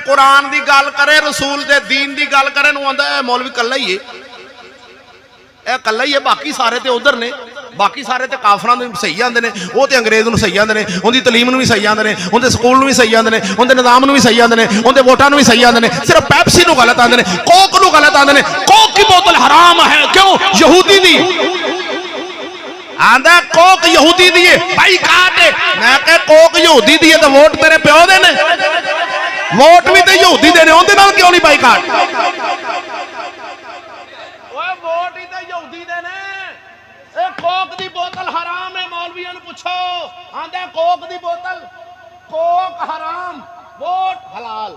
कुरान की गल करे, रसूल दे दीन की गल करे, आंदा मौलवी कल्ला ही है, कल्ला ही है, बाकी सारे तो उधर ने, बाकी सारे तो काफरां नूं सही आंदे ने, वो तो अंग्रेज नूं सही आंदे ने, उनकी तलीम नूं भी सही आंदे ने, उनके स्कूल नूं भी सही आंदे ने, उनके निज़ाम नूं भी सही आंदे ने, उनके वोटां नूं भी सही आंदे ने। सिर्फ पैप्सी नूं गलत आंदे ने, कोक नूं गलत आंदे ने। कोक की बोतल हराम है, क्यों? यहूदी दी आंदा कोक यहूदी दी है, भाई काट। मैं कह कोक यहूदी दी है तो वोट तेरे प्यो दे ने, वोट भी तो यहूदी दे ने, उनदे नाल क्यों नहीं बाईकाट? ओए वोट ही तो यहूदी दे ने। ए कोक दी बोतल हराम है, मौलवियों नूं पुछो, आंदा कोक दी बोतल, कोक हराम, वोट हलाल।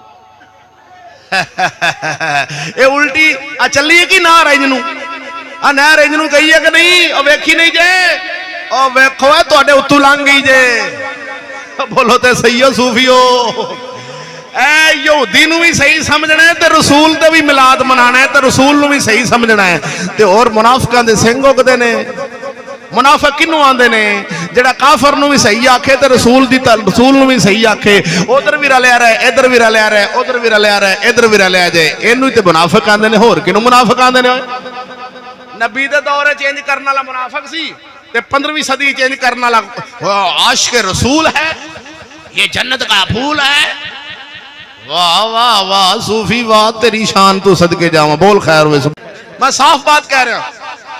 ये उल्टी आ चली है कि ना रेंज नूं? आ नहर इंज नूं गई है कि नहीं? और वेखी नहीं जे, और वेखो है तुहाडे उत्तों लंघ गई जे। बोलो ते सही हो सूफियो। ए यहूदी नूं भी सही समझना है, ते रसूल ते भी मिलाद मनाना है, ते रसूल नूं भी सही समझना है। ते और मुनाफिकां दे सिंग उगदे ने। मुनाफिक किनू आंदे ने? जेड़ा काफर नूं भी सही आखे ते रसूल नूं भी सही आखे। उधर भी रलिया रहा, इधर भी रलिया रहा, उधर भी रलिया रहा, इधर भी रलिया जाए, इनू ही ते मुनाफिक आंदे ने। होर किनू मुनाफिक आंदे ने? नबी दे दौरे चेंज करने वाला मुनाफिक सी, ते 15वीं सदी चेंज करने वाला आशिक रसूल है, ये जन्नत का फूल है। वाह वाह वाह सूफी वाह, तेरी शान तू सदके जावा। बोल खैर वे। मैं साफ बात कह रहा,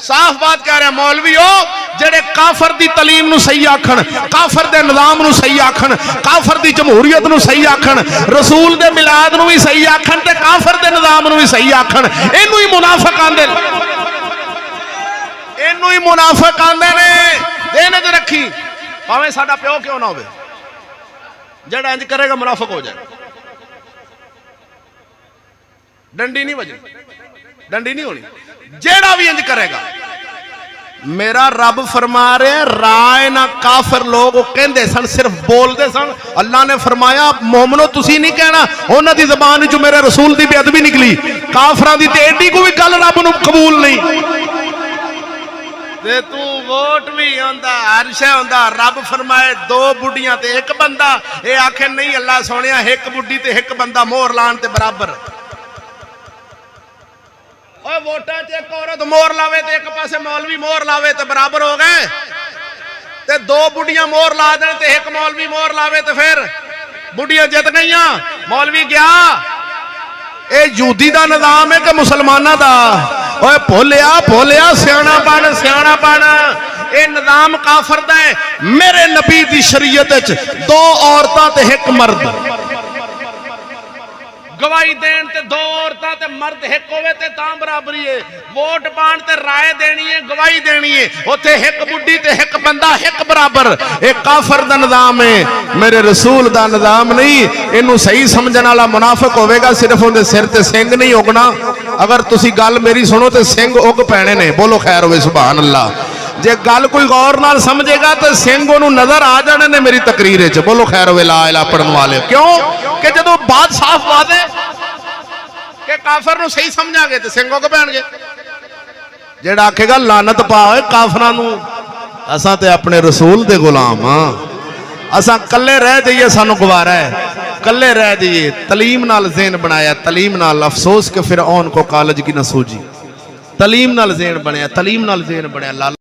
साफ बात कह रहा। मौलवी हो जेड़े काफर दी तलीम नूं सही आखण, काफर दे निज़ाम नूं सही आखण, काफर दी जमहूरियत नूं सही आखण, रसूल दे मिलाद नूं भी सही आखण, ते काफर दे निज़ाम नूं भी सही आखण, इनू ही मुनाफिक आंदे ने। इनू ही मुनाफिक आंदे ने। देने ते रखी भावें साडा प्यो क्यों ना होवे, जेड़ा इंज करेगा मुनाफिक हो जाए। डंडी नहीं बजनी, डंडी नहीं होनी, जेड़ा भी इंज करेगा। मेरा रब फरमा रहे, राय ना काफिर लोग कहंदे सन, सिर्फ बोलते सन। अल्लाह ने फरमाया मोमनो तुसी नहीं कहना, उन्हां दी ज़बान जो मेरे रसूल दी बेअदबी निकली। काफिरां दी ते एडी कोई गल रब नूं कबूल नहीं। ते तू वोट भी आंदा, अरश आंदा। रब फरमाए 2 बुढ़ियां ते 1 बंदा। ये आखे नहीं अल्लाह सोनिया, 1 बुढ़ी ते 1 बंदा मोहर लाण ते बराबर। ओए वोटां च 1 औरत मोहर लावे ते 1 पासे मौलवी मोहर लावे ते बराबर हो गए। ते 2 बुढ़ियां मोहर ला देन ते 1 मौलवी मोहर लावे ते फिर बुढ़ियां जित गईयां, मौलवी गया। ये यहूदी दा निज़ाम है कि मुसलमाना दा? ओए भोलिया भोलिया, सियाणा बन सियाणा बन। ये निज़ाम काफर दा है। मेरे नबी दी शरीयत च 2 औरतां ते 1 मर्द गवाही देन ते 2 औरतां ते मर्द 1 होवे ते तां बराबरी है। वोट पाण ते राय देनी है, गवाही देनी है, उत्थे 1 बुढ़ी ते 1 बंदा 1 बराबर। एक काफर दा निज़ाम है, मेरे रसूल दा निज़ाम नहीं। इनू सही समझण वाला मुनाफिक होवेगा, सिर्फ उहदे सिर ते सिंग नहीं उगना। अगर तुसी गल मेरी सुनो तो सिंग उग पैने ने। बोलो खैर होवे, सुभान अल्लाह। जे गल कोई गौर नाल समझेगा तो सिंग उहनू नजर आ जाने ने मेरी तकरीर च। बोलो खैर होवे ला इलाहा पढ़न वाले। क्यों कि जदों बात साफ बात है कि काफर नूं सही समझांगे तो सिंग उग पैणगे। जेड़ा आखेगा लानत पाओ काफरां नूं, असां ते अपने रसूल दे गुलाम हां। असां कल्ले रह जाइए सानू गवारा है, कल्ले रह जाइए। तलीम नाल ज़हन बनाया, तलीम नाल। अफसोस के फिरऔन को कॉलेज की न सूझी। तलीम नाल ज़हन बनया, तलीम नाल ज़हन बनया।